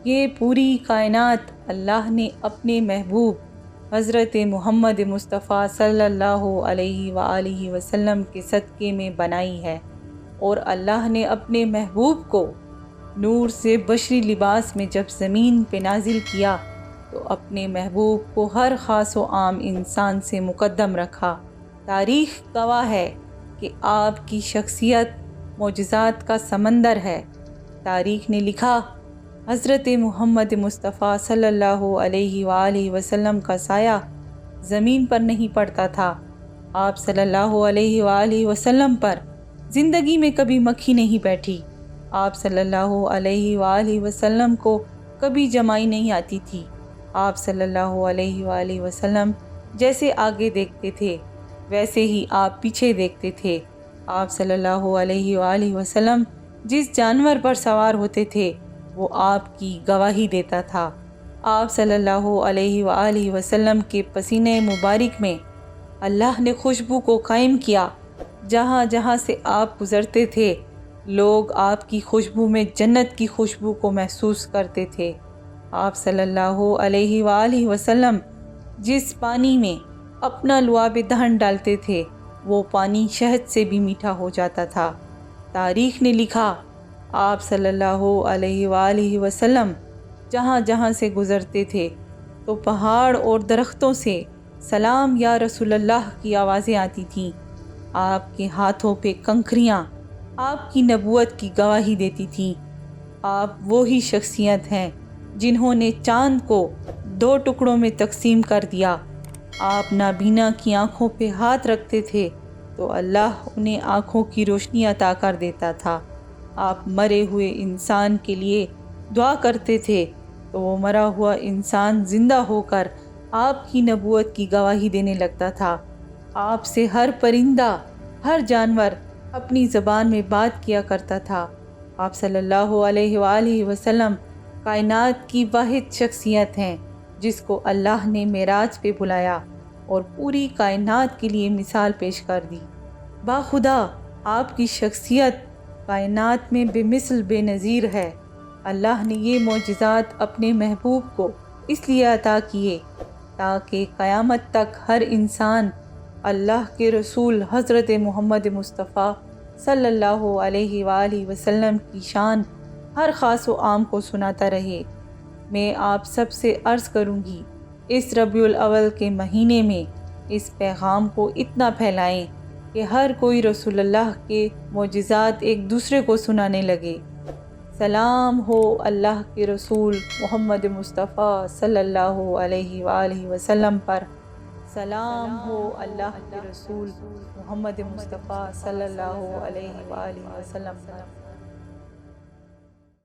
یہ پوری کائنات اللہ نے اپنے محبوب حضرت محمد مصطفیٰ صلی اللہ علیہ وآلہ وسلم کے صدقے میں بنائی ہے، اور اللہ نے اپنے محبوب کو نور سے بشری لباس میں جب زمین پہ نازل کیا تو اپنے محبوب کو ہر خاص و عام انسان سے مقدم رکھا۔ تاریخ گواہ ہے کہ آپ کی شخصیت معجزات کا سمندر ہے۔ تاریخ نے لکھا، حضرت محمد مصطفیٰ صلی اللہ علیہ وآلہ وسلم کا سایہ زمین پر نہیں پڑتا تھا۔ آپ صلی اللہ علیہ وآلہ وسلم پر زندگی میں کبھی مکھی نہیں بیٹھی۔ آپ صلی اللہ علیہ وآلہ وسلم کو کبھی جمائی نہیں آتی تھی۔ آپ صلی اللہ علیہ وآلہ وسلم جیسے آگے دیکھتے تھے ویسے ہی آپ پیچھے دیکھتے تھے۔ آپ صلی اللہ علیہ وآلہ وسلم جس جانور پر سوار ہوتے تھے وہ آپ کی گواہی دیتا تھا۔ آپ صلی اللہ علیہ وآلہ وسلم کے پسینے مبارک میں اللہ نے خوشبو کو قائم کیا۔ جہاں جہاں سے آپ گزرتے تھے لوگ آپ کی خوشبو میں جنت کی خوشبو کو محسوس کرتے تھے۔ آپ صلی اللہ علیہ وآلہ وسلم جس پانی میں اپنا لعاب دہن ڈالتے تھے وہ پانی شہد سے بھی میٹھا ہو جاتا تھا۔ تاریخ نے لکھا، آپ صلی اللہ علیہ وآلہ وسلم جہاں جہاں سے گزرتے تھے تو پہاڑ اور درختوں سے سلام یا رسول اللہ کی آوازیں آتی تھیں۔ آپ کے ہاتھوں پہ کنکریاں آپ کی نبوت کی گواہی دیتی تھیں۔ آپ وہی شخصیت ہیں جنہوں نے چاند کو 2 ٹکڑوں میں تقسیم کر دیا۔ آپ نابینا کی آنکھوں پہ ہاتھ رکھتے تھے تو اللہ انہیں آنکھوں کی روشنی عطا کر دیتا تھا۔ آپ مرے ہوئے انسان کے لیے دعا کرتے تھے تو وہ مرا ہوا انسان زندہ ہو کر آپ کی نبوت کی گواہی دینے لگتا تھا۔ آپ سے ہر پرندہ، ہر جانور اپنی زبان میں بات کیا کرتا تھا۔ آپ صلی اللہ علیہ وآلہ وسلم کائنات کی واحد شخصیت ہیں جس کو اللہ نے معراج پہ بلایا اور پوری کائنات کے لیے مثال پیش کر دی۔ باخدا آپ کی شخصیت کائنات میں بے مثل بے نظیر ہے۔ اللہ نے یہ معجزات اپنے محبوب کو اس لیے عطا کیے تاکہ قیامت تک ہر انسان اللہ کے رسول حضرت محمد مصطفیٰ صلی اللہ علیہ وآلہ وسلم کی شان ہر خاص و عام کو سناتا رہے۔ میں آپ سب سے عرض کروں گی اس ربیع الاول کے مہینے میں اس پیغام کو اتنا پھیلائیں کہ ہر کوئی رسول اللہ کے معجزات ایک دوسرے کو سنانے لگے۔ سلام ہو اللہ کے رسول محمد مصطفیٰ صلی اللہ علیہ وآلہ وسلم پر۔ سلام ہو اللہ کے رسول محمد مصطفیٰ صلی اللہ علیہ وآلہ وسلم پر۔